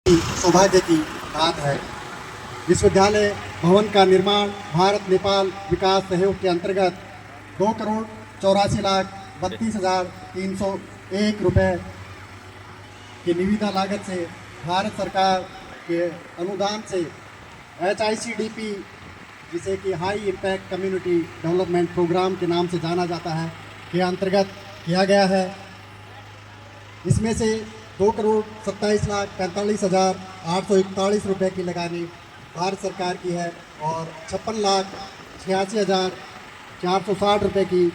सौभाग्य की बात है। विश्वविद्यालय भवन का निर्माण भारत नेपाल विकास सहयोग के अंतर्गत 2,84,32,301 रुपये की निविदा लागत से भारत सरकार के अनुदान से HICDP, जिसे कि high impact community development programme के नाम से जाना जाता है, के अंतर्गत किया गया है। इसमें से 2,27,45,841 रुपये की लगानी भारत सरकार की है और 56,86,460 रुपये की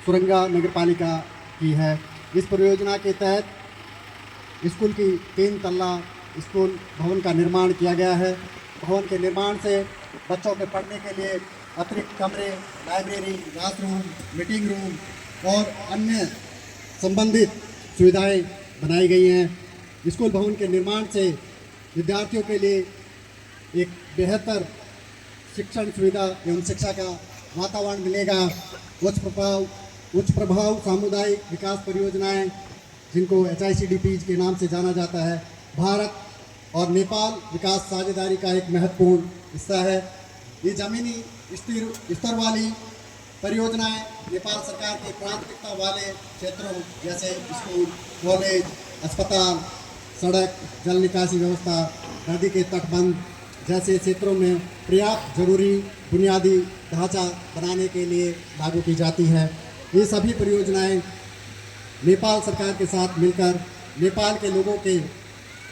सुरंगा नगर पालिका की है। इस परियोजना के तहत स्कूल की 3 तल्ला स्कूल भवन का निर्माण किया गया है। भवन के निर्माण से बच्चों के पढ़ने के लिए अतिरिक्त कमरे, लाइब्रेरी, क्लासरूम, मीटिंग रूम और अन्य संबंधित सुविधाएं बनाई गई हैं। स्कूल भवन के निर्माण से विद्यार्थियों के लिए एक बेहतर शिक्षण सुविधा एवं शिक्षा का वातावरण मिलेगा। उच्च प्रभाव सामुदायिक विकास परियोजनाएं, जिनको HICDP के नाम से जाना जाता है, भारत और नेपाल विकास साझेदारी का एक महत्वपूर्ण हिस्सा है। ये ज़मीनी स्तर वाली परियोजनाएं नेपाल सरकार की प्राथमिकता वाले क्षेत्रों जैसे स्कूल, कॉलेज, अस्पताल, सड़क, जल निकासी व्यवस्था, नदी के तटबंध जैसे क्षेत्रों में पर्याप्त जरूरी बुनियादी ढांचा बनाने के लिए लागू की जाती है। ये सभी परियोजनाएं नेपाल सरकार के साथ मिलकर नेपाल के लोगों के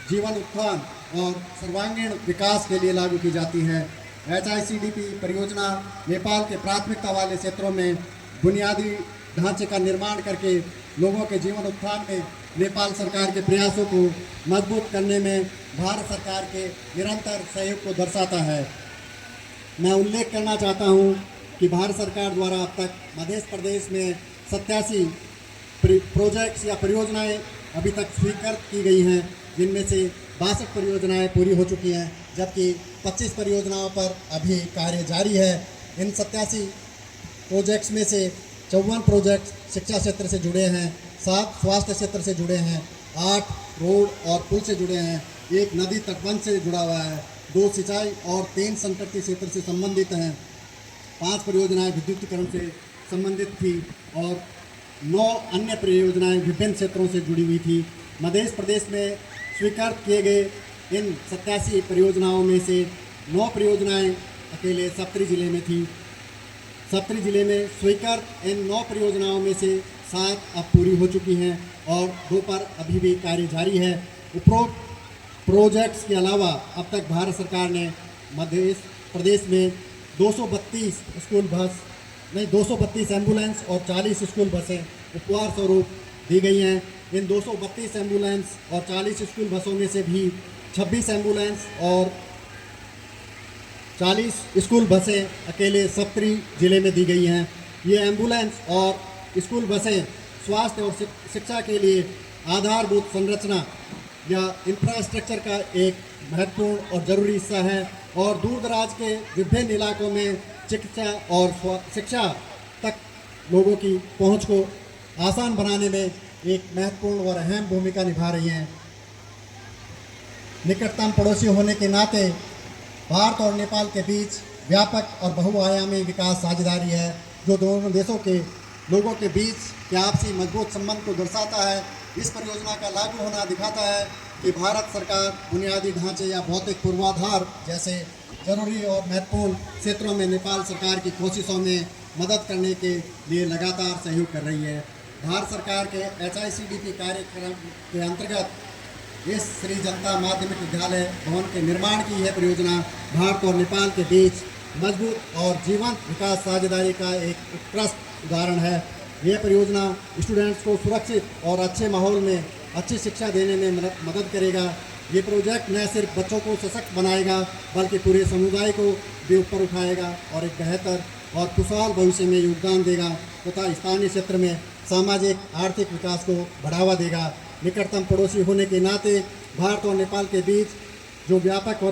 जीवन उत्थान और सर्वांगीण विकास के लिए लागू की जाती हैं। HICDP परियोजना नेपाल के प्राथमिकता वाले क्षेत्रों में बुनियादी ढांचे का निर्माण करके लोगों के जीवन उत्थान में नेपाल सरकार के प्रयासों को मजबूत करने में भारत सरकार के निरंतर सहयोग को दर्शाता है। मैं उल्लेख करना चाहता हूं कि भारत सरकार द्वारा अब तक मध्य प्रदेश में 87 प्रोजेक्ट्स या परियोजनाएं अभी तक स्वीकृत की गई हैं, जिनमें से 62 परियोजनाएं पूरी हो चुकी हैं, जबकि 25 परियोजनाओं पर अभी कार्य जारी है। इन 87 प्रोजेक्ट्स में से 54 प्रोजेक्ट शिक्षा क्षेत्र से जुड़े हैं, 7 स्वास्थ्य क्षेत्र से जुड़े हैं, 8 रोड और पुल से जुड़े हैं, 1 नदी तटबंध से जुड़ा हुआ है, 2 सिंचाई और 3 संतृप्ति क्षेत्र से संबंधित हैं, 5 परियोजनाएं विद्युतीकरण से संबंधित थी और 9 अन्य परियोजनाएं विभिन्न क्षेत्रों से जुड़ी हुई थी। मध्य प्रदेश में स्वीकृत किए गए इन 87 परियोजनाओं में से 9 परियोजनाएं अकेले सप्तरी जिले में थी। सप्तरी जिले में स्वीकृत इन 9 परियोजनाओं में से 7 अब पूरी हो चुकी हैं और 2 पर अभी भी कार्य जारी है। उपरोक्त प्रोजेक्ट्स के अलावा अब तक भारत सरकार ने मध्य प्रदेश में 232 एम्बुलेंस और 40 स्कूल बसें उपहार स्वरूप दी गई हैं। इन 232 एम्बुलेंस और 40 स्कूल बसों में से भी 26 एम्बुलेंस और 40 स्कूल बसें अकेले सप्तरी जिले में दी गई हैं। ये एम्बुलेंस और स्कूल बसें स्वास्थ्य और शिक्षा के लिए आधारभूत संरचना या इंफ्रास्ट्रक्चर का एक महत्वपूर्ण और ज़रूरी हिस्सा है और दूर दराज के विभिन्न इलाकों में चिकित्सा और शिक्षा तक लोगों की पहुंच को आसान बनाने में एक महत्वपूर्ण और अहम भूमिका निभा रही हैं। निकटतम पड़ोसी होने के नाते भारत और नेपाल के बीच व्यापक और बहुआयामी विकास साझेदारी है, जो दोनों देशों के लोगों के बीच के आपसी मजबूत संबंध को दर्शाता है। इस परियोजना का लागू होना दिखाता है कि भारत सरकार बुनियादी ढांचे या भौतिक पूर्वाधार जैसे जरूरी और महत्वपूर्ण क्षेत्रों में नेपाल सरकार की कोशिशों में मदद करने के लिए लगातार सहयोग कर रही है। भारत सरकार के HICDP कार्यक्रम के अंतर्गत इस श्री जनता माध्यमिक विद्यालय भवन के निर्माण की यह परियोजना भारत और नेपाल के बीच मजबूत और जीवंत विकास साझेदारी का एक उत्कृष्ट उदाहरण है। यह परियोजना स्टूडेंट्स को सुरक्षित और अच्छे माहौल में अच्छी शिक्षा देने में मदद करेगा। ये प्रोजेक्ट न सिर्फ बच्चों को सशक्त बनाएगा, बल्कि पूरे समुदाय को भी ऊपर उठाएगा और एक बेहतर और खुशहाल भविष्य में योगदान देगा तथा स्थानीय क्षेत्र में सामाजिक आर्थिक विकास को बढ़ावा देगा। निकटतम पड़ोसी होने के नाते भारत और नेपाल के बीच जो व्यापक और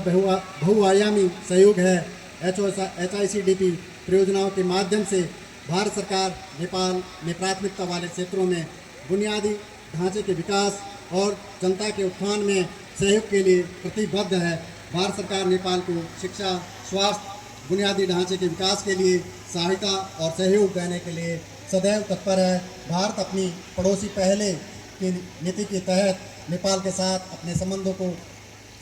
बहुआयामी सहयोग है, HICDP परियोजनाओं के माध्यम से भारत सरकार नेपाल में प्राथमिकता वाले क्षेत्रों में बुनियादी ढांचे के विकास और जनता के उत्थान में सहयोग के लिए प्रतिबद्ध है। भारत सरकार नेपाल को शिक्षा, स्वास्थ्य, बुनियादी ढांचे के विकास के लिए सहायता और सहयोग देने के लिए सदैव तत्पर है। भारत अपनी पड़ोसी पहले की नीति के तहत नेपाल के साथ अपने संबंधों को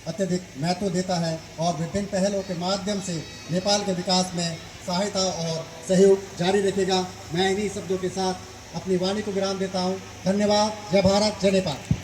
अत्यधिक महत्व देता है और विभिन्न पहलों के माध्यम से नेपाल के विकास में सहायता और सहयोग जारी रखेगा। मैं इन्हीं शब्दों के साथ अपनी वाणी को विराम देता हूँ। धन्यवाद। जय भारत, जय नेपाल।